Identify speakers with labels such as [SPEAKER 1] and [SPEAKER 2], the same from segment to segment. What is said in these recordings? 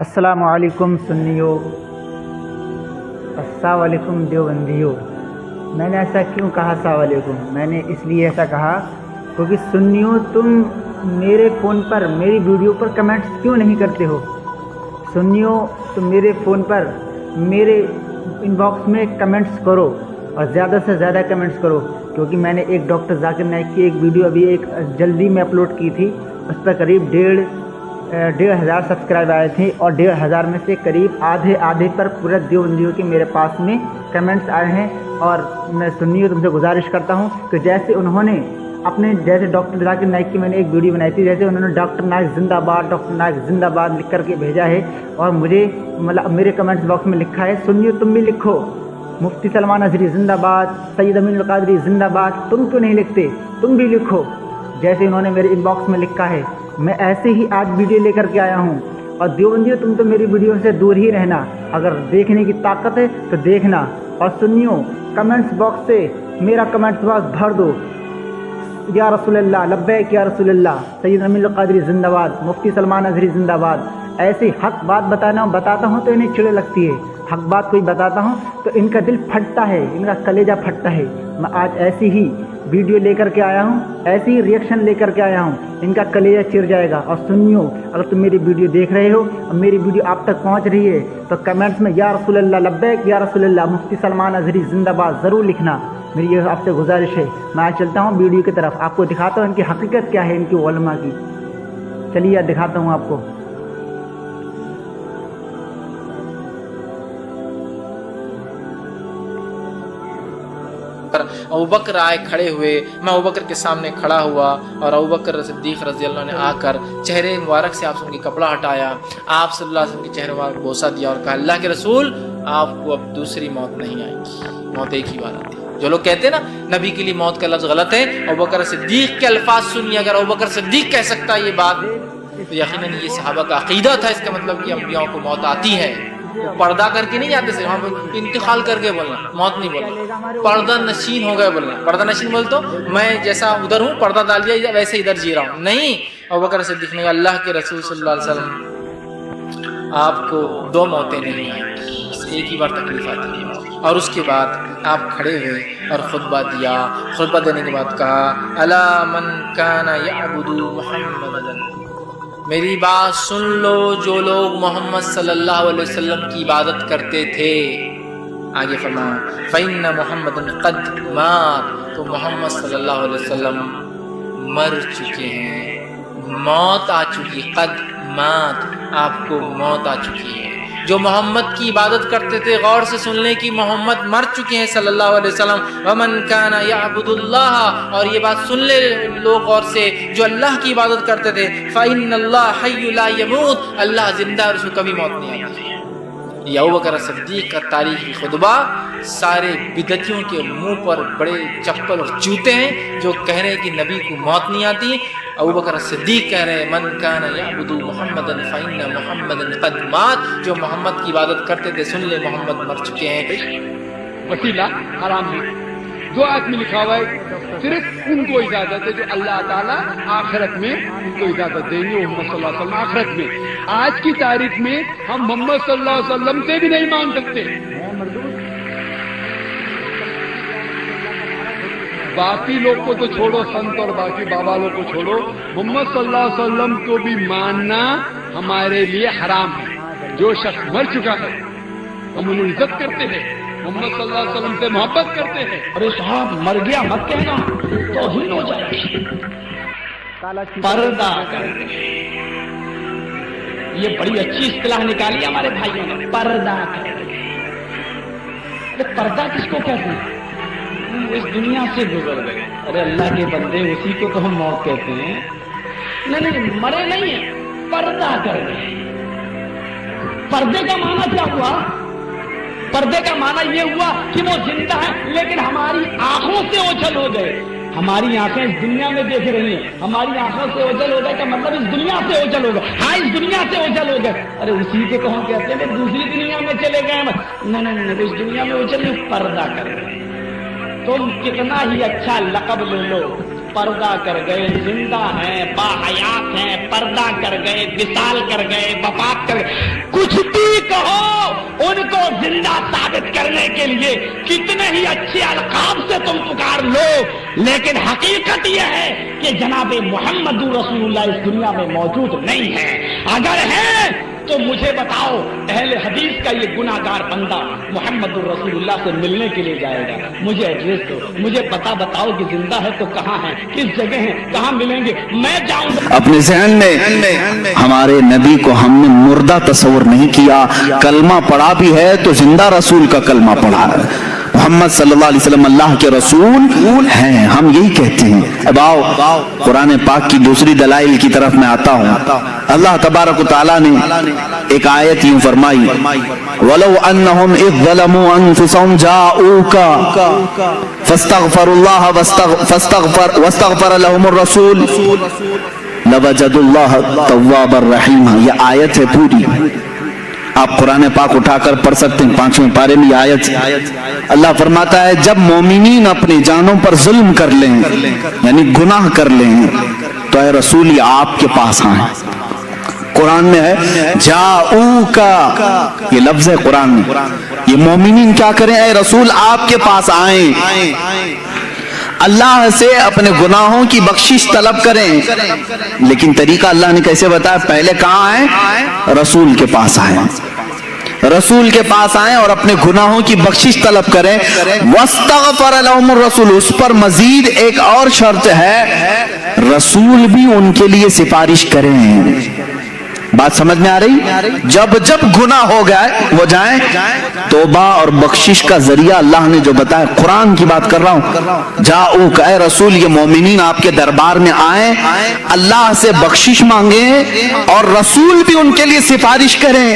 [SPEAKER 1] السلام علیکم سنیوں، السلام علیکم دیوبندیوں۔ میں نے ایسا کیوں کہا السلام علیکم؟ میں نے اس لیے ایسا کہا کیونکہ سنیوں تم میرے فون پر میری ویڈیو پر کمنٹس کیوں نہیں کرتے ہو؟ سنیوں تم میرے فون پر میرے ان باکس میں کمنٹس کرو اور زیادہ سے زیادہ کمنٹس کرو، کیونکہ میں نے ایک ڈاکٹر ذاکر نائک کی ایک ویڈیو ابھی ایک جلدی میں اپلوڈ کی تھی، اس پر قریب 1,500 سبسکرائب آئے تھے اور 1,500 میں سے قریب آدھے پر پورے دیوبندیوں کے میرے پاس میں کمنٹس آئے ہیں۔ اور میں سنیوں تم سے گزارش کرتا ہوں کہ جیسے انہوں نے جیسے ڈاکٹر ذاکر نائک کی میں نے ایک ویڈیو بنائی تھی، جیسے انہوں نے ڈاکٹر نائک زندہ باد، ڈاکٹر نائک زندہ باد لکھ کر کے بھیجا ہے اور مجھے میرے کمنٹس باکس میں لکھا ہے سنیوں تم بھی لکھو مفتی سلمان اظہری زندہ باد، سید امین القادری زندہ باد، تم کیوں نہیں لکھتے؟ تم بھی لکھو جیسے انہوں نے میرے ان باکس میں لکھا ہے۔ میں ایسے ہی آج ویڈیو لے کر کے آیا ہوں، اور دیوبندیوں تم تو میری ویڈیو سے دور ہی رہنا، اگر دیکھنے کی طاقت ہے تو دیکھنا، اور سنیوں کمنٹس باکس سے میرا کمنٹس باکس بھر دو، یا رسول اللہ لبیک یا رسول اللہ، سید امین القادری زندہ باد، مفتی سلمان اظہری زندہ باد۔ ایسی حق بات بتاتا ہوں تو انہیں چڑ لگتی ہے، حق بات کوئی بتاتا ہوں تو ان کا دل پھٹتا ہے، ان کا کلیجہ پھٹتا ہے۔ میں آج ایسی ہی ویڈیو لے کر کے آیا ہوں، ایسی ہی ریئیکشن لے کر کے آیا ہوں، ان کا کلیجہ چر جائے گا۔ اور سنیوں اگر تم میری ویڈیو دیکھ رہے ہو اور میری ویڈیو آپ تک پہنچ رہی ہے تو کمنٹس میں یا رسول اللہ لبیک یا رسول اللہ، مفتی سلمان اظہری زندہ باد ضرور لکھنا، میری یہ آپ سے گزارش ہے۔ میں آج چلتا ہوں ویڈیو کی طرف، آپ کو دکھاتا ہوں ان کی حقیقت کیا ہے، ان کی علماء کی۔ چلیے دکھاتا ہوں آپ کو۔
[SPEAKER 2] ابوبکر آئے کھڑے ہوئے، میں ابوبکر کے سامنے کھڑا ہوا اور ابوبکر صدیق رضی اللہ عنہ نے آ کر چہرے مبارک سے آپ سے ان کی کپڑا ہٹایا، آپ صلی اللہ علیہ وسلم کے چہرے مبارک بوسہ دیا اور کہا اللہ کے رسول آپ کو اب دوسری موت نہیں آئے گی، موت ایک ہی بار آتی ہے۔ جو لوگ کہتے ہیں نا نبی کے لیے موت کا لفظ غلط ہے، ابوبکر صدیق کے الفاظ سنیے، اگر ابوبکر صدیق کہہ سکتا ہے یہ بات تو یقیناً یہ صحابہ کا عقیدہ تھا، اس کا مطلب کہ انبیاء کو موت آتی ہے۔ پردہ کر کے نہیں جاتے تھے وہاں پہ، انتقال کر کے بولنا، موت نہیں بولنا، پردہ نشین ہو گئے بولنا۔ پردہ نشین بول تو میں جیسا ادھر ہوں پردہ ڈال دیا ویسے ادھر جی رہا ہوں، نہیں۔ ابوبکر صدیق نے اللہ کے رسول صلی اللہ علیہ وسلم آپ کو دو موتیں نہیں آئیں گی، بس ایک ہی بار تکلیف آتی ہے۔ اور اس کے بعد آپ کھڑے ہوئے اور خطبہ دیا، خطبہ دینے کے بعد کہا الا من کان یعبد محمدا، میری بات سن لو جو لوگ محمد صلی اللہ علیہ وسلم کی عبادت کرتے تھے۔ آگے فرمایا فَإِنَّ مُحَمَّدًا قَدْ مَاتَ، تو محمد صلی اللہ علیہ وسلم مر چکے ہیں، موت آ چکی، قد مات، آپ کو موت آ چکی ہے۔ جو محمد کی عبادت کرتے تھے غور سے سن لیں کہ محمد مر چکے ہیں صلی اللہ علیہ وسلم۔ وَمَنْ كَانَ يَعْبُدُ اللَّهَ، اور یہ بات سن لے لوگ غور سے جو اللہ کی عبادت کرتے تھے، فَإِنَّ اللَّهَ حَيٌّ لَا يَمُوتُ، اللہ زندہ اور اس کو کبھی موت نہیں آتی۔ یہ ابوبکر صدیق کا تاریخی خطبہ سارے بدعتیوں کے منہ پر بڑے چپل اور جوتے ہیں جو کہہ رہے ہیں کہ نبی کو موت نہیں آتی۔ ابوبکر صدیق کہہ رہے ہیں من کان یعبد محمدا فإن محمدا قد مات، جو محمد کی عبادت کرتے تھے سن لے محمد مر چکے ہیں۔
[SPEAKER 3] وسیلہ حرام ہے، جو آیت میں لکھا ہوا ہے صرف ان کو اجازت ہے جو اللہ تعالیٰ آخرت میں ان کو اجازت دیں گے، محمد صلی اللہ علیہ وسلم آخرت میں۔ آج کی تاریخ میں ہم محمد صلی اللہ علیہ وسلم سے بھی نہیں مانگ سکتے۔ باقی لوگ کو تو چھوڑو، سنت اور باقی بابا لوگ کو چھوڑو، محمد صلی اللہ علیہ وسلم کو بھی ماننا ہمارے لیے حرام ہے۔ جو شخص مر چکا ہے ہم انہیں عزت کرتے ہیں، محمد صلی اللہ علیہ وسلم سے محبت کرتے ہیں۔
[SPEAKER 4] ارے صاحب مر گیا مت کہنا، توہین ہو جائے گی۔ پردہ کر دے، یہ بڑی اچھی اصطلاح نکالی ہمارے بھائیوں نے، پردہ کر دے۔ ارے پردہ کس کو کہتے ہیں؟ اس دنیا سے گزر گئے۔ ارے اللہ کے بندے اسی کو تو ہم موت کہتے ہیں۔ نہیں مرے نہیں ہیں، پردہ کر دے۔ پردے کا معنی کیا ہوا؟ پردے کا معنی یہ ہوا کہ وہ زندہ ہے لیکن ہماری آنکھوں سے اوجھل ہو گئے۔ ہماری آنکھیں اس دنیا میں دیکھ رہی ہیں، ہماری آنکھوں سے اوجھل ہو گئے کا مطلب اس دنیا سے اوجھل ہو گئے۔ ہاں اس دنیا سے اوجھل ہو گئے۔ ارے اسی کے تو ہم کہتے ہیں دوسری دنیا میں چلے گئے۔ نہیں اس دنیا میں اوجھل نہیں، پردہ کر گئے۔ تم کتنا ہی اچھا لقب لے لو، پردہ کر گئے، زندہ ہیں، باحیات ہیں، پردہ کر گئے، وصال کر گئے، وفات کر گئے، जिंदा साबित करने के लिए कितने ही अच्छे अलकाब से तुम पुकार लो, लेकिन हकीकत यह है कि जनाबे मोहम्मद रसूलुल्लाह इस दुनिया में मौजूद नहीं है। अगर है तो मुझे बताओ, अहले हदीस का ये गुनाहगार बंदा मोहम्मद रसूलुल्लाह से मिलने के लिए जाएगा, मुझे एड्रेस दो, मुझे पता बताओ कि जिंदा है तो कहाँ है, किस जगह है, कहाँ मिलेंगे, मैं जाऊंगा।
[SPEAKER 5] अपने ज़हन में हमारे नबी को हमने मुर्दा तस्वर नहीं किया, कलमा पढ़ा भी है तो जिंदा रसूल का कलमा पढ़ा है। मोहम्मद सल्लल्लाहु अलैहि वसल्लम अल्लाह के रसूल हैं, हम यही कहते हैं। अब आओ कुरान पाक की दूसरी दलाइल की तरफ मैं आता हूँ। अल्लाह तबारक व तआला ने एक आयत यूं फरमाई, वलौ अन्नहुम इज़ ज़लमू अनफुसहुम जाऊका फस्तगफरुल्लाह वस्तगफर लहुमुर रसूल लवजदुल्लाह तव्वाबर रहीमा। ये आयत है पूरी, आप कुरान पाक उठाकर पढ़ सकते हैं। 5वें पारे में आयत अल्लाह फरमाता है, जब मोमिनीन अपनी जानों पर जुल्म कर लें, यानी गुनाह कर लें, तो ऐ रसूल ये आपके पास आए। कुरान में है जाऊ का, ये लफ्ज है कुरान में। ये मोमिनीन क्या करें, ऐ रसूल आपके पास आए, अल्लाह से अपने गुनाहों की बख्शिश तलब करें। लेकिन तरीका अल्लाह ने कैसे बताया, पहले कहाँ आए, रसूल के पास आए, रसूल के पास आए और अपने गुनाहों की बख्शिश तलब करें। वस्तगफर लहुमुर रसूल, उस पर मजीद एक और शर्त है, रसूल भी उनके लिए सिफारिश करें। बात समझ में आ रही? जब जब गुनाह हो जाए तौबा और बख्शिश का जरिया अल्लाह ने जो बताया, कुरान की बात कर रहा हूं। जाओ कहे रसूल, ये मोमिनीन आपके दरबार में आए, अल्लाह से बख्शिश मांगे और रसूल भी उनके लिए सिफारिश करें,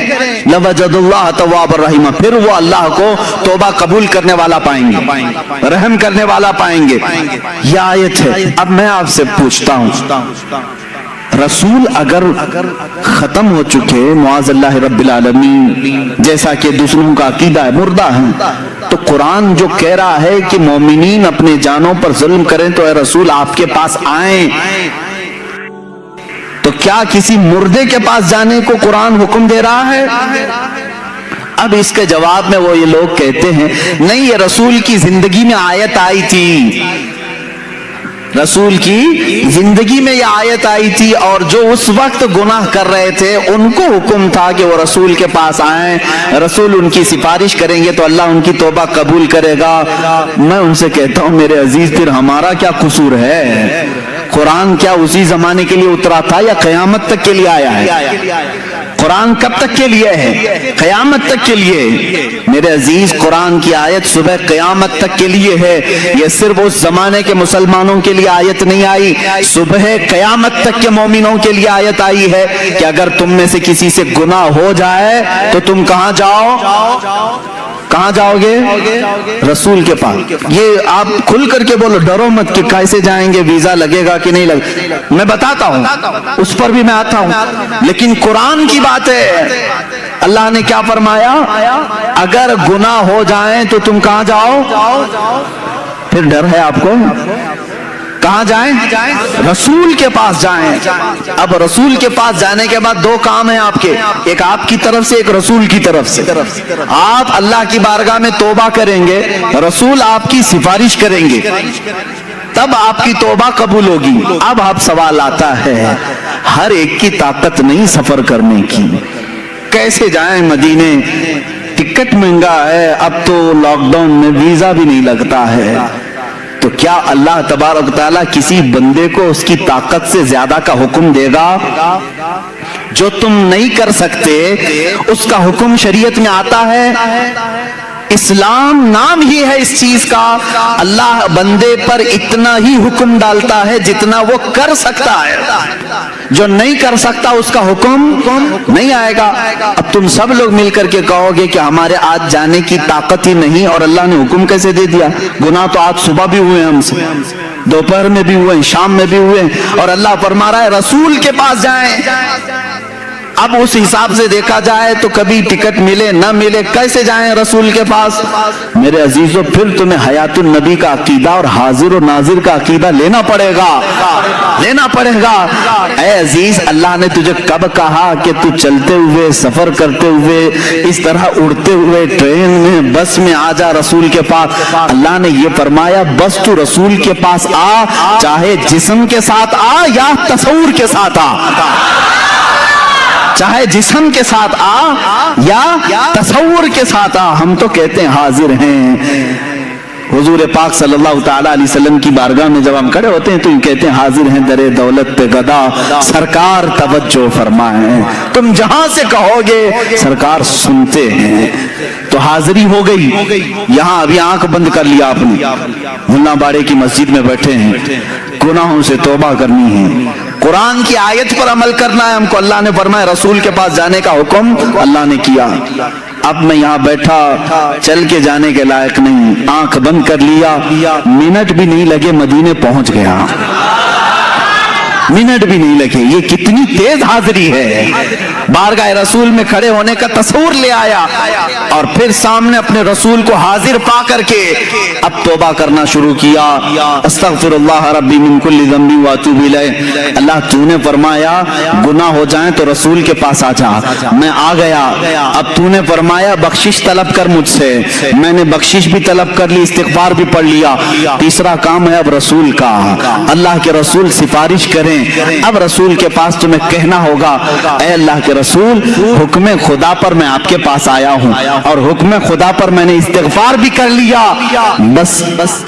[SPEAKER 5] लवजदुल्लाह तव्वाबर रहीमा, फिर वो अल्लाह को तौबा कबूल करने वाला पाएंगे, रहम करने वाला पाएंगे। यह आयत है। अब मैं आपसे पूछता हूं, रसूल अगर खत्म हो चुके मुआज़ल्लाह रब्बिल आलमीन, जैसा कि दूसरों का अकीदा है, मुर्दा है, तो कुरान जो कह रहा है कि मोमिनीन अपने जानों पर जुल्म करें तो ऐ रसूल आपके पास आए, तो क्या किसी मुर्दे के पास जाने को कुरान हुक्म दे रहा है? अब इसके जवाब में वो ये लोग कहते हैं, नहीं, ये रसूल की जिंदगी में आयत आई थी, रसूल की जिंदगी में यह आयत आई थी, और जो उस वक्त गुनाह कर रहे थे उनको हुक्म था कि वो रसूल के पास आए, रसूल उनकी सिफारिश करेंगे तो अल्लाह उनकी तौबा कबूल करेगा। मैं उनसे कहता हूं, मेरे अजीज, फिर हमारा क्या कसूर है? कुरान क्या उसी जमाने के लिए उतरा था या कयामत तक के लिए आया है? कुरान कब तक के लिए है? कयामत तक के लिए। मेरे अजीज, कुरान की आयत सुबह कयामत तक के लिए है। ये सिर्फ उस जमाने के मुसलमानों के लिए आयत नहीं आई, सुबह कयामत तक के मोमिनों के लिए आयत आई है कि अगर तुम में से किसी से गुनाह हो जाए तो तुम कहां जाओ? कहां जाओगे? रसूल के पास। ये आप खुल करके बोलो, डरो मत कि कैसे जाएंगे, वीजा लगेगा कि नहीं लगेगा, मैं बताता हूं, उस पर भी मैं आता हूं। लेकिन कुरान की बात है, अल्लाह ने क्या फरमाया, अगर गुनाह हो जाए तो तुम कहां जाओ? फिर डर है आपको? कहां जाएं? रसूल के पास जाएं। अब रसूल के पास जाने के बाद दो काम है आपके, एक आपकी तरफ से, एक रसूल की तरफ से। आप अल्लाह की बारगाह में तौबा करेंगे, रसूल आपकी सिफारिश करेंगे, तब आपकी तौबा कबूल होगी। अब आप सवाल आता है, हर एक की ताकत नहीं सफर करने की, कैसे जाएं मदीने? टिकट महंगा है, अब तो लॉकडाउन में वीजा भी नहीं लगता है। तो क्या अल्लाह तबारक ताला किसी बंदे को उसकी ताकत से ज्यादा का हुक्म देगा? जो तुम नहीं कर सकते उसका हुक्म शरीयत में आता है। इस्लाम नाम ही है इस चीज का। अल्लाह बंदे पर इतना ही हुक्म डालता है जितना वो कर सकता है, जो नहीं कर सकता उसका हुक्म नहीं आएगा। अब तुम सब लोग मिलकर के कहोगे कि हमारे आज जाने की ताकत ही नहीं, और अल्लाह ने हुक्म कैसे दे दिया? गुनाह तो आज सुबह भी हुए हमसे, दोपहर में भी हुए, शाम में भी हुए, और अल्लाह फरमा रहा है रसूल के पास जाएं। अब उस हिसाब से देखा जाए तो कभी टिकट मिले न मिले, कैसे जाएं रसूल के पास? मेरे अजीजों, फिर तुम्हें हयातुन नबी का अकीदा और हाजिर और नाजिर का अकीदा लेना पड़ेगा, लेना पड़ेगा। ऐ अजीज, अल्लाह ने तुझे कब कहा कि तू चलते हुए, सफर करते हुए, इस तरह उड़ते हुए ट्रेन में, बस में आ जा रसूल के पास? अल्लाह ने ये फरमाया, बस तू रसूल के पास आ, चाहे जिस्म के साथ आ या तसव्वुर के साथ आ, चाहे जिस्म के साथ आ या तसव्वुर के साथ आ, हम तो कहते हैं हाजिर हैं। हुजूर पाक सल्लल्लाहु ताला अलैहि वसल्लम की बारगाह में जब हम खड़े होते हैं तो ये कहते हैं, हाजिर हैं दरे दौलत पे गदा, सरकार तवज्जो फरमाए। तुम जहां से कहोगे सरकार सुनते हैं। तो हाजिरी हो गई। यहाँ अभी आंख बंद कर लिया आपने, मुल्लाबाड़े की मस्जिद में बैठे हैं, गुनाहों से तौबा करनी है, कुरान की आयत पर अमल करना है हमको। अल्लाह ने फरमाया रसूल के पास जाने का हुक्म अल्लाह ने किया। अब मैं यहाँ बैठा, चल के जाने के लायक नहीं, आंख बंद कर लिया, मिनट भी नहीं लगे मदीने पहुंच गया, मिनट भी नहीं लगे। ये कितनी तेज हाजिरी है। बारगाह रसूल में खड़े होने का तस्वुर ले आया और फिर सामने अपने रसूल को हाजिर पा करके अब तौबा करना शुरू किया। अस्तगफिरुल्लाह रब्बी मिन कुल्ली ज़ंबी व अतूबु इलैह। अल्लाह तूने फरमाया गुनाह हो जाए तो रसूल के पास आ जा, मैं आ गया। अब तूने फरमाया बख्शिश तलब कर मुझसे, मैंने बख्शिश भी तलब कर ली, इस्तिग़फ़ार भी पढ़ लिया। तीसरा काम है अब रसूल का, अल्लाह के रसूल सिफारिश करें। अब रसूल के पास तुम्हें कहना होगा, ऐ अल्लाह के रसूल, हुक्म खुदा पर मैं आपके पास आया हूँ और हुक्म खुदा पर मैंने इस्तिग़फ़ार भी कर लिया, बस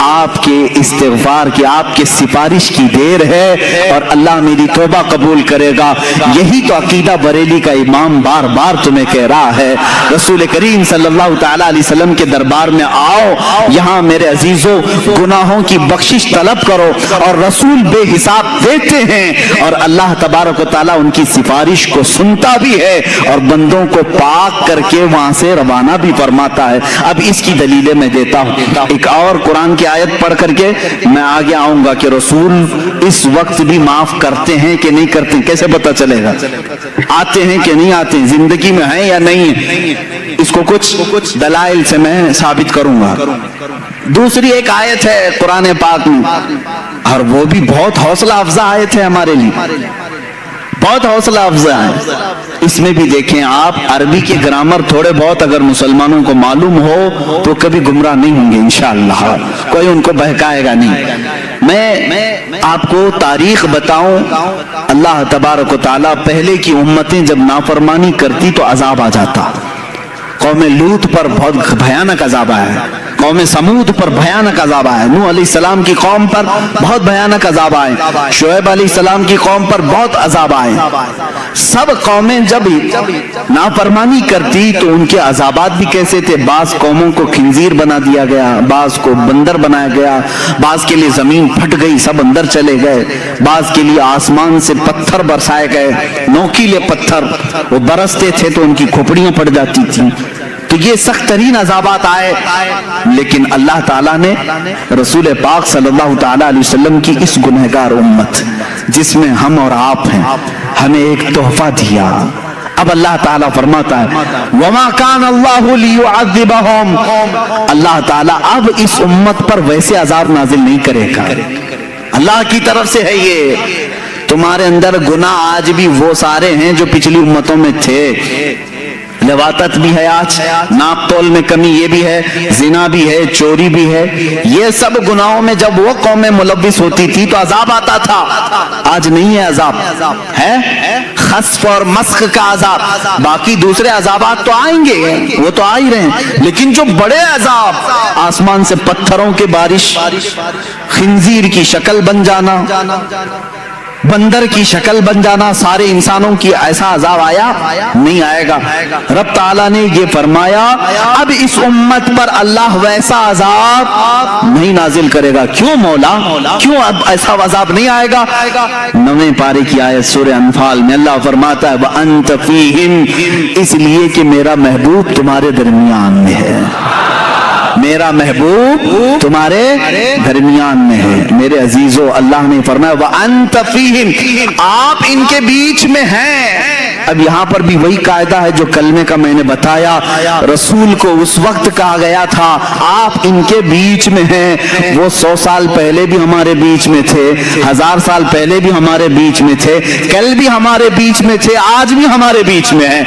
[SPEAKER 5] आपके इस्तिग़फ़ार की, आपके सिफारिश की देर है और अल्लाह मेरी तौबा कबूल करेगा। यही तो अकीदा बरेली का इमाम बार बार तुम्हें कह रहा है। रसूल करीम सल्लल्लाहु ताला अलैहि वसल्लम के दरबार में आओ, यहाँ मेरे अजीजों गुनाहों की बख्शिश तलब करो और रसूल बेहिसाब देते हैं और अल्लाह तबारक व तआला उनकी सिफारिश को सुनता भी है और बंदों को पाक करके वहां से रवाना भी फरमाता है। अब इसकी दलीलें मैं देता हूँ। एक और कुरान की आयत पढ़ करके मैं आगे आऊंगा कि रसूल इस वक्त भी माफ करते हैं कि नहीं करते। कैसे पता चलेगा? आते हैं कि नहीं आते, जिंदगी में है या नहीं है, इसको कुछ दलाइल से मैं साबित करूंगा। दूसरी एक आयत है कुरान पाक में और वो भी बहुत हौसला अफजा आयत है हमारे लिए, बहुत हौसला अफजा है। इसमें भी देखें आप, अरबी के ग्रामर थोड़े बहुत अगर मुसलमानों को मालूम हो तो कभी गुमराह नहीं होंगे इंशाअल्लाह, कोई उनको बहकाएगा नहीं। मैं आपको तारीख बताऊं, अल्लाह तबारक व तआला पहले की उम्मतें जब नाफरमानी करती तो अजाब आ जाता। कौम लूत पर बहुत भयानक अजाब आया, कौम समूद पर भयानक अजाब आया, नूह अलैहिस्सलाम की कौम पर बहुत भयानक अजाब आए, शुएब अलैहिस्सलाम की कौम पर बहुत अजाब आए। सब कौमें जब नाफरमानी करती तो उनके अजाबात भी कैसे थे। बास कौमों को खिंजीर बना दिया गया, बास को बंदर बनाया गया, बास के लिए जमीन फट गई, सब अंदर चले गए, बास के लिए आसमान से पत्थर बरसाए गए, नोकीले पत्थर वो बरसते थे तो उनकी खोपड़ियां फट जाती थी। तो ये सख्त तरीन अजाबात आए, लेकिन अल्लाह ताला ने रसूल पाक सल्लल्लाहु ताला अलैहि वसल्लम की इस गुनहगार उम्मत जिसमें हम और आप हैं, हमें एक तोहफा दिया। अब अल्लाह ताला फरमाता है वमा कान अल्लाहु लियुअज़्ज़िबहुम, अल्लाह ताला अब इस उम्मत पर वैसे अजाब नाजिल नहीं करेगा, अल्लाह की तरफ से है ये। तुम्हारे अंदर गुनाह आज भी वो सारे हैं जो पिछली उम्मतों में थे। लवातत भी है, आज नाप तोल में कमी ये भी है, जिना भी है, चोरी भी है। ये सब गुनाहों में जब वो कौमें मुलव्विस होती थी तो अजाब आता था, आज नहीं है अजाब, है खस्फ और मस्ख का अजाब। बाकी दूसरे अजाबात तो आएंगे, वो तो आ ही रहे हैं, लेकिन जो बड़े अजाब, आसमान से पत्थरों की बारिश, खिंजीर की शक्ल बन जाना, बंदर की शक्ल बन जाना, सारे इंसानों की, ऐसा अजाब आया नहीं आएगा। रब ताला ने ये फरमाया अब इस उम्मत पर अल्लाह वैसा अजाब नहीं नाजिल करेगा। क्यों मौला, क्यों अब ऐसा अजाब नहीं आएगा? 9वें पारे की आयत सूरह अनफाल में अल्लाह फरमाता है व अंत फीहिम, इसलिए कि मेरा महबूब तुम्हारे दरमियान में है, मेरा महबूब तुम्हारे दरमियान में है। मेरे अजीजों, अल्लाह ने फरमाया व अंत फीहिम, आप इनके बीच में हैं। अब यहाँ पर भी वही कायदा है जो कलमे का मैंने बताया। रसूल को उस वक्त कहा गया था आप इनके बीच में हैं। वो 100 साल पहले भी हमारे बीच में थे, 1000 साल पहले भी हमारे बीच में थे, कल भी हमारे बीच में थे, आज भी हमारे बीच में हैं।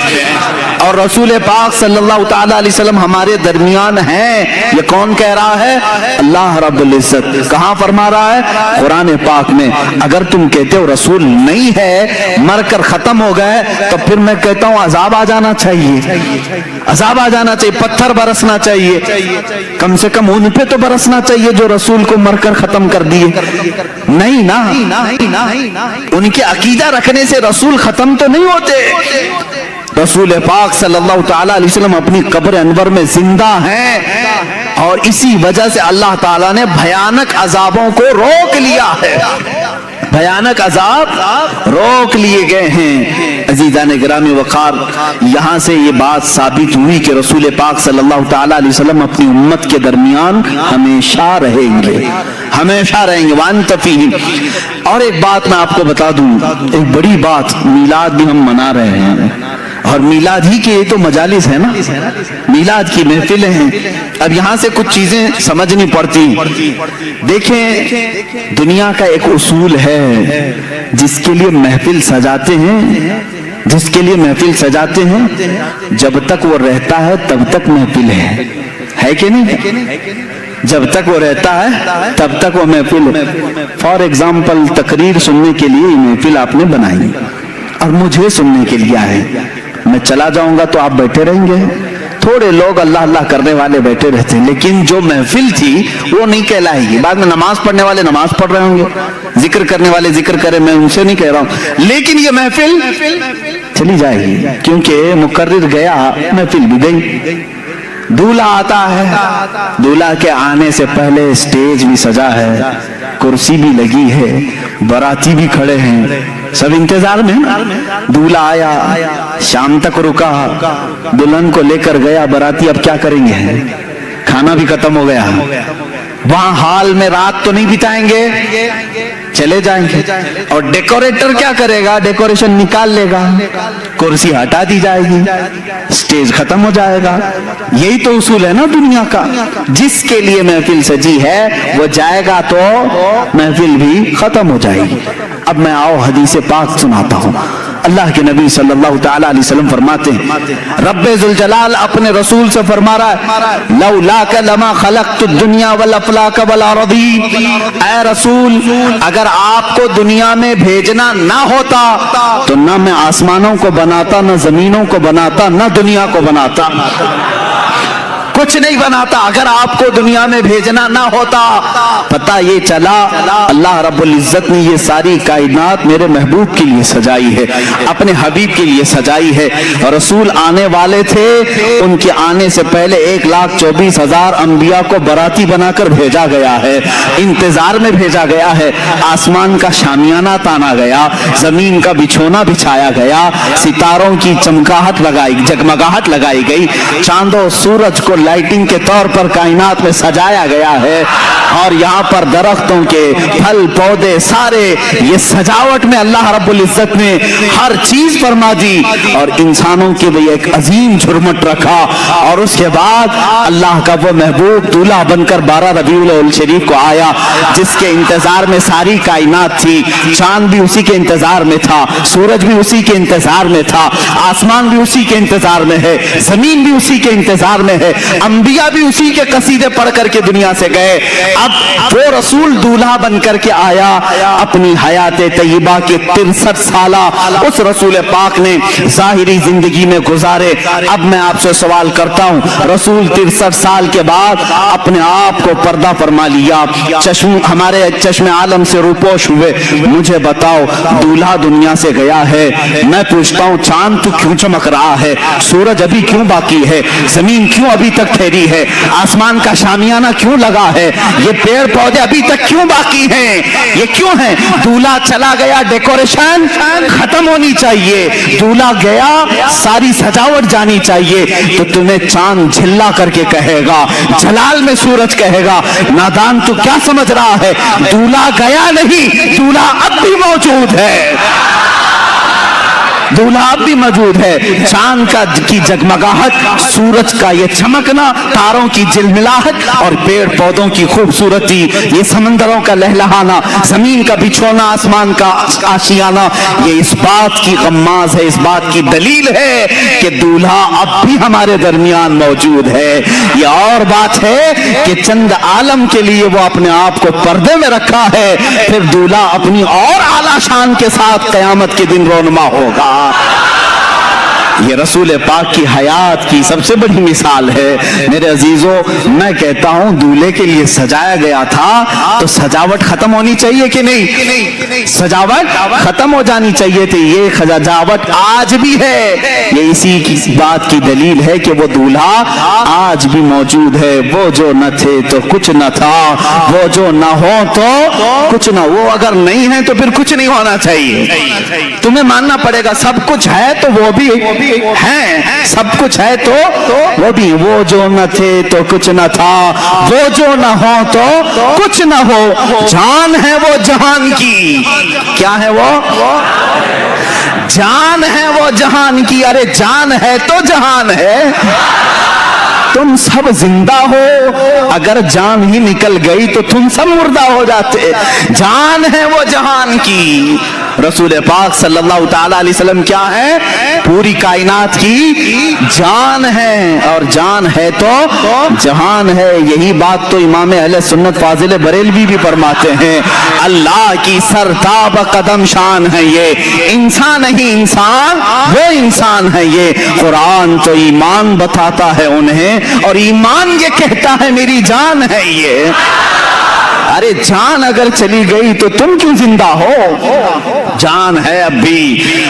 [SPEAKER 5] और रसूल पाक सल्लल्लाहु ताला अलैहि वसल्लम हमारे दरमियान हैं। ये कौन कह रहा है? अल्लाह रब्बुल इज्जत। कहां फरमा रहा है? कुरान पाक में। अगर तुम कहते हो रसूल नहीं है, मरकर खत्म हो गए, तो फिर मैं कहता हूं अजाब आ जाना चाहिए, अजाब आ जाना चाहिए, पत्थर बरसना चाहिए, कम से कम उन पे तो बरसना चाहिए जो रसूल को मरकर खत्म कर दिए। नहीं ना, उनके अकीदा रखने से रसूल खत्म तो नहीं होते। रसूल पाक सल्लल्लाहु ताला अलैहि वसल्लम अपनी कब्र अनवर में जिंदा हैं और इसी वजह से अल्लाह ताला ने भयानक अजाबों को रोक लिया है, भयानक अजाब रोक लिए गए हैं। अजीजान गिरामी वकार, यहाँ से ये बात साबित हुई कि रसूल पाक सल्लल्लाहु ताला अलैहि वसल्लम अपनी उम्मत के दरमियान हमेशा रहेंगे, हमेशा रहेंगे। वान तफीहिम। और एक बात मैं आपको बता दूं, एक बड़ी बात, मिलाद भी हम मना रहे हैं और मिलाद ही के तो मजालिस है ना, मिलाद की महफिलें हैं। अब यहाँ से कुछ चीजें समझनी पड़ती। देखें, दुनिया का एक उसूल है जिसके लिए महफिल सजाते हैं, जिसके लिए महफिल सजाते हैं, जब तक वो रहता है तब तक महफिल है कि नहीं? जब तक वो रहता है तब तक वो महफिल। फॉर एग्जाम्पल, तकरीर सुनने के लिए महफिल आपने बनाई और मुझे सुनने के लिए आए। मैं चला जाऊंगा तो आप बैठे रहेंगे, थोड़े लोग अल्लाह अल्लाह करने वाले बैठे रहते हैं, लेकिन जो महफिल थी वो नहीं कहलाएगी। बाद में नमाज पढ़ने वाले नमाज पढ़ रहे होंगे, जिक्र करने वाले जिक्र करें, मैं उनसे नहीं कह रहा हूं, लेकिन ये महफिल चली जाएगी क्योंकि मुकर्रिर गया, महफिल भी गई। दूल्हा आता है, दूल्हा के आने से पहले स्टेज भी सजा है, कुर्सी भी लगी है, बाराती भी खड़े हैं, सब इंतजार में। दूल्हा आया, शाम तक रुका, दुल्हन को लेकर गया, बाराती अब क्या करेंगे? खाना भी खत्म हो गया, वहां हाल में रात तो नहीं बिताएंगे, चले जाएंगे। और डेकोरेटर क्या करेगा? डेकोरेशन निकाल लेगा, कुर्सी हटा दी जाएगी, स्टेज खत्म हो जाएगा। यही तो उसूल है ना दुनिया का। जिसके लिए महफिल सजी है वो जाएगा तो महफिल भी खत्म हो जाएगी। अब मैं आओ हदीस पाक सुनाता हूं। अल्लाह के नबी सल्लल्लाहु ताला अलैहि वसल्लम फरमाते हैं, रब्बे जुल जलाल अपने रसूल से फरमा रहा है, लौलाका लमा खलक़तु दुनिया वल अफलाक वल अर्दी। ऐ रसूल, अगर आपको दुनिया में भेजना ना होता तो ना मैं आसमानों को बनाता, ना जमीनों को बनाता, ना दुनिया को बनाता, कुछ नहीं बनाता अगर आपको दुनिया में भेजना ना होता। पता ये चला अल्लाह रब्बुल इज्जत ने ये सारी कायनात मेरे महबूब के लिए सजाई है, अपने हबीब के लिए सजाई है। और रसूल आने वाले थे, उनके आने से पहले 1,24,000 अंबिया को बराती बनाकर भेजा गया है, इंतजार में भेजा गया है। आसमान का शामियाना ताना गया, जमीन का बिछोना बिछाया गया, सितारों की चमकाहट लगाई, जगमगाहट लगाई गई, चांदो सूरज को लाइटिंग के तौर पर कायनात में सजाया गया है। और यहाँ पर दरख्तों के फल पौधे सारे, ये सजावट में अल्लाह रब्बुल इज्जत ने हर चीज फरमा दी और इंसानों के लिए एक अजीम झुरमट रखा। और उसके बाद अल्लाह का वो महबूब दूल्हा बनकर 12 रबीउल अव्वल शरीफ को आया, जिसके इंतजार में सारी कायनात थी। चांद भी उसी के इंतजार में था, सूरज भी उसी के इंतजार में था, आसमान भी उसी के इंतजार में है, जमीन भी उसी के इंतजार में है, अंबिया भी उसी के कसीदे पढ़ करके दुनिया से गए। अब वो रसूल दूल्हा बनकर के आया, अपनी हयात तय्यबा के 63 साल उस रसूल पाक ने जाहिरी जिंदगी में गुजारे। अब मैं आपसे सवाल करता हूं, रसूल 63 साल के बाद अपने आप को पर्दा फरमा लिया, हमारे चश्मे आलम से रूपोश हुए। मुझे बताओ, दूल्हा दुनिया से गया है, मैं पूछता हूं चांद तो क्यों चमक रहा है, सूरज अभी क्यों बाकी है, जमीन क्यों अभी तक ठहरी है, आसमान का शामियाना क्यों लगा है, ये पेड़ पौधे अभी तक क्यों बाकी हैं? ये क्यों है? दूल्हा चला गया, डेकोरेशन खत्म होनी चाहिए, दूल्हा गया, सारी सजावट जानी चाहिए। तो तुम्हें चांद झिल्ला करके कहेगा, जलाल में सूरज कहेगा, नादान तू क्या समझ रहा है, दूल्हा गया नहीं, दूल्हा अब भी मौजूद है। दूल्हा अब भी मौजूद है। चांद का की जगमगाहट, सूरज का ये चमकना, तारों की झिलमिलाहट और पेड़ पौधों की खूबसूरती, ये समंदरों का लहलहाना, जमीन का बिछोना, आसमान का आशियाना, ये इस बात की गम्माज है, इस बात की दलील है कि दूल्हा अब भी हमारे दरमियान मौजूद है। ये और बात है कि चंद आलम के लिए वो अपने आप को पर्दे में रखा है, फिर दूल्हा अपनी और आला शान के साथ कयामत के दिन रोनमा होगा। ये रसूल पाक की हयात की सबसे बड़ी मिसाल है। मेरे अजीजों, मैं कहता हूं दूल्हे के लिए सजाया गया था तो सजावट खत्म होनी चाहिए कि नहीं? सजावट खत्म हो जानी चाहिए थी। ये सजावट आज भी है। ये इसी की बात की दलील है कि वो दूल्हा आज भी मौजूद है। वो जो न थे तो कुछ न था, वो जो न हो तो कुछ न। वो अगर नहीं है तो फिर कुछ नहीं होना चाहिए। तुम्हें मानना पड़ेगा सब कुछ है तो वो भी है, सब कुछ है तो वो भी। वो जो न थे तो कुछ न था, वो जो न हो तो कुछ न हो। जान है वो जहान की। क्या है वो? जान है वो जहान की। अरे जान है तो जहान है। तुम सब जिंदा हो, अगर जान ही निकल गई तो तुम सब मुर्दा हो जाते। जान है वो जहान की। रसूल पाक सल्लल्लाहु ताला अलैहि वसल्लम क्या है? पूरी कायनात की जान है, और जान है तो जहान है। यही बात तो इमाम अहले सुन्नत फाजिल बरेलवी भी फरमाते हैं। अल्लाह की सरताब कदम शान है ये। इंसान नहीं इंसान, वो इंसान है ये। कुरान तो ईमान बताता है उन्हें, और ईमान ये कहता है मेरी जान है ये। अरे जान अगर चली गई तो तुम क्यों जिंदा हो? जान है अब भी,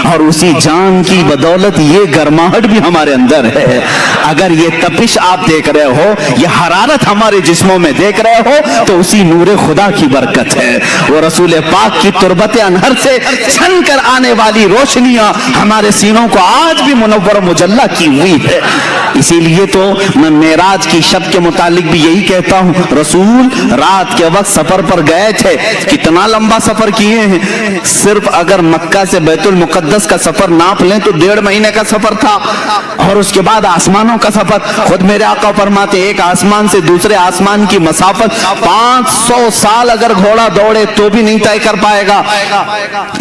[SPEAKER 5] और उसी जान की बदौलत ये गर्माहट भी हमारे अंदर है। अगर ये तपिश आप देख रहे हो, ये हरारत हमारे जिस्मों में देख रहे हो, तो उसी नूरे खुदा की बरकत है। वो रसूल पाक की तुरबत अनहर से छन कर आने वाली रोशनियां हमारे सीनों को आज भी मुनव्वर मुजल्ला की हुई है। इसीलिए तो मैं मेराज की शब के मुतालिक भी यही कहता हूँ, रसूल रात के वक्त सफर पर गए थे। कितना लंबा सफर किए हैं। सिर्फ अगर मक्का से बैतुल मुकद्दस का सफर नाप लें तो 1.5 महीने का सफर था, और उसके बाद आसमानों का सफर। खुद मेरे आका फरमाते एक आसमान से दूसरे आसमान की मसाफत 500 साल अगर घोड़ा दौड़े तो भी नहीं तय कर पाएगा।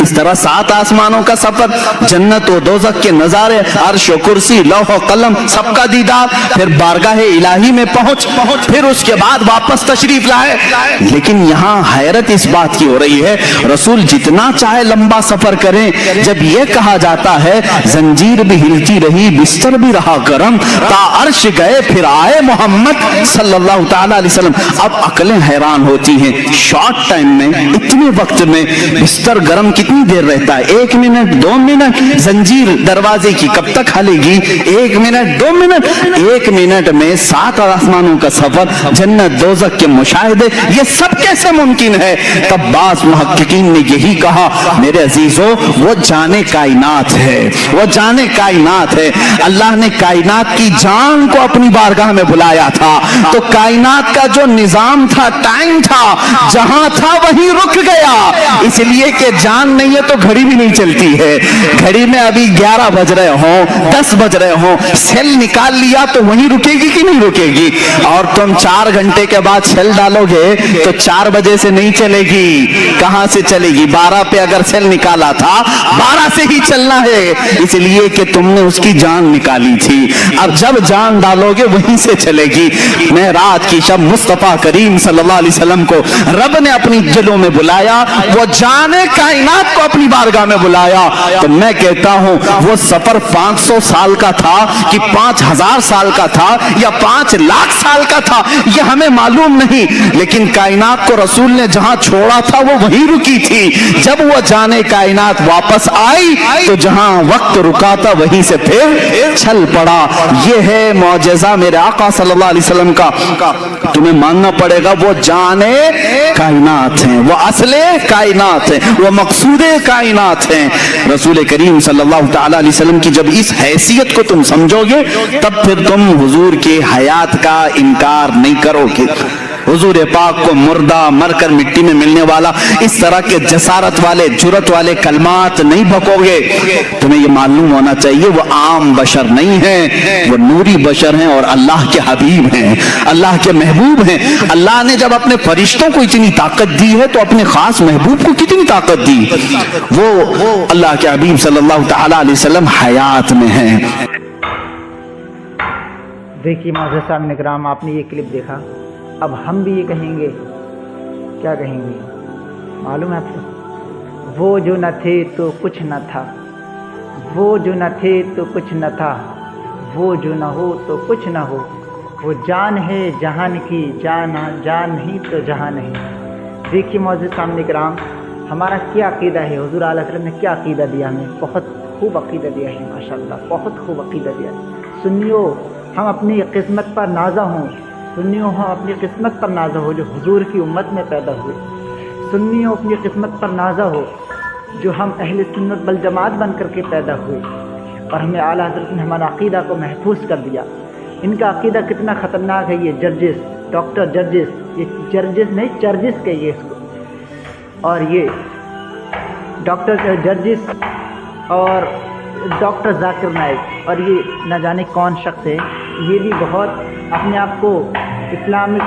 [SPEAKER 5] इस तरह 7 आसमानों का सफर, जन्नत व दोज़ख के नजारे, अर्श व कुर्सी, लौह व कलम, सबका दीदार, फिर बारगाह इलाही में पहुंच, फिर उसके बाद वापस तशरीफ लाए। लेकिन यहाँ हैरत इस बात की हो रही है, रसूल जितना चाहे लंबा सफर करें, जब यह कहा जाता है जंजीर भी हिलती रही, बिस्तर भी रहा गरम, ता अर्श गए फिर आए मोहम्मद सल्लल्लाहु ताला अलैहि वसल्लम। अब अकलें हैरान होती हैं, शॉर्ट टाइम में, इतने वक्त में बिस्तर गरम कितनी देर रहता है? 1 मिनट 2 मिनट? जंजीर दरवाजे की कब तक हलेगी? 1 मिनट 2 मिनट? 1 मिनट में 7 आसमानों का सफर, जन्नत दोज़ख के मुशाहिदे, ये सब कैसे मुमकिन है? तब बाज़ मुहक्किकीन ने यही कहा, मेरे अजीजों वो जाने कायनात है, वो जाने कायनात है। अल्लाह ने कायनात की जान को अपनी बारगाह में बुलाया था, तो कायनात का जो निजाम था, टाइम था, जहां था वहीं रुक गया। इसलिए कि जान नहीं है तो घड़ी भी नहीं चलती है। घड़ी में अभी 11 बज रहे हो, 10 बज रहे हो, सेल निकाल लिया तो वहीं रुकेगी कि नहीं रुकेगी? और तुम 4 घंटे के बाद सेल डालोगे तो 4 बजे से नहीं चलेगी। कहां से चलेगी? 12 पे अगर सेल निकाला था, 12 से ही चलना है, इसलिए कि तुमने उसकी जान निकाली थी। अब जब जान डालोगे वहीं से चलेगी। मैं रात की शब मुस्तफा करीम सल्लल्लाहु अलैहि वसल्लम को रब ने अपनी दिलों में बुलाया, वो जाने कायनात को अपनी बारगाह में बुलाया। तो मैं कहता हूं वो सफर 500 साल का था कि 5000 साल का था या 5 लाख साल का था, यह हमें मालूम नहीं, लेकिन कायनात को रसूल ने जहां छोड़ा था वो वहीं रुकी थी। जब वो जाने कायनात वापस आई तो जहां वक्त रुका था वहीं से फिर चल पड़ा। ये है मौजज़ा मेरे आका सल्लल्लाहु अलैहि वसल्लम का। तुम्हें मानना पड़ेगा वो जाने कायनात हैं, वो असले कायनात हैं, वो मकसूदे कायनात हैं। रसूल करीम सल्लल्लाहु ताला अलैहि वसल्लम की जब इस हैसियत को तुम समझोगे, तब फिर तुम हुजूर के हयात का इनकार नहीं करोगे। हुजूर पाक को मुर्दा मरकर मिट्टी में मिलने वाला इस तरह के जसारत वाले जुरत वाले कलमात नहीं बकोगे। तुम्हें ये मालूम होना चाहिए वो आम बशर नहीं है, वो नूरी बशर हैं और अल्लाह के हबीब हैं, अल्लाह के महबूब हैं। अल्लाह ने जब अपने फरिश्तों को इतनी ताकत दी है तो अपने खास महबूब को कितनी ताकत दी। वो अल्लाह के हबीब सल्लल्लाहु तआला अलैहि वसल्लम हयात में हैं।
[SPEAKER 1] देखिए मोअज़्ज़ज़ सामने किराम, आपने ये क्लिप देखा, अब हम भी ये कहेंगे, क्या कहेंगे मालूम है आपको? वो जो न थे तो कुछ न था, वो जो न थे तो कुछ न था, वो जो न हो तो कुछ न हो, वो जान है जहान की, जान जान ही तो जहां नहीं। देखिए मोअज़्ज़ज़ सामने किराम, हमारा क्या अक़ीदा है, हुज़ूर आला वसल्लम ने क्या अक़ीदा दिया हमें, बहुत खूब अक़ीदा दिया है माशाअल्लाह, बहुत खूब अक़ीदा दिया है। सुन्नियों, हम अपनी किस्मत पर नाज़ा हों, सुन्नियों हम अपनी किस्मत पर नाज़ा हो जो हुजूर की उम्मत में पैदा हुए। सुन्नियों अपनी किस्मत पर नाज़ा हो जो हम अहले सुन्नत वल जमात बन करके पैदा हुए और हमें आला हज़रत ने हमारा अक़ीदा को महफूज कर दिया। इनका अक़ीदा कितना ख़तरनाक है, ये जर्जिस, डॉक्टर जर्जिस, ये जर्जिस नहीं चर्जिस कहिए इसको, और ये डॉक्टर जर्जिस और डॉक्टर जाकिर नाइक और ये न जाने कौन शख्स है, ये भी बहुत अपने आप को इस्लामिक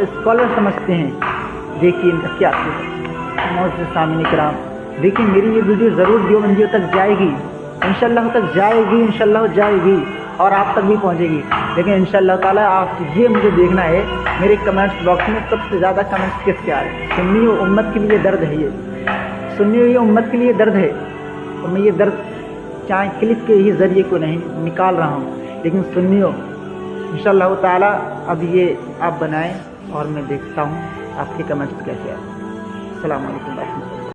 [SPEAKER 1] स्कॉलर समझते हैं। देखिए इनका क्या मोअज़्ज़ज़ सामीन किराम, देखिए मेरी ये वीडियो ज़रूर देवबंदियों तक जाएगी, इंशाअल्लाह तक जाएगी, इंशाअल्लाह जाएगी और आप तक भी पहुंचेगी। लेकिन इंशाअल्लाह ताला आप ये मुझे देखना है, मेरे कमेंट्स बॉक्स में सबसे ज़्यादा कमेंट्स किसके आ रहे हैं। सुन्नी उम्मत के लिए दर्द है, ये सुन्नी ये उम्मत के लिए दर्द है और मैं ये दर्द चाहे क्लिप के ही ज़रिए को नहीं निकाल रहा हूँ, लेकिन सुन्नियों इंशाअल्लाह ताला अब ये आप बनाएं और मैं देखता हूँ आपके कमेंट्स कैसे आए। अस्सलामु अलैकुम।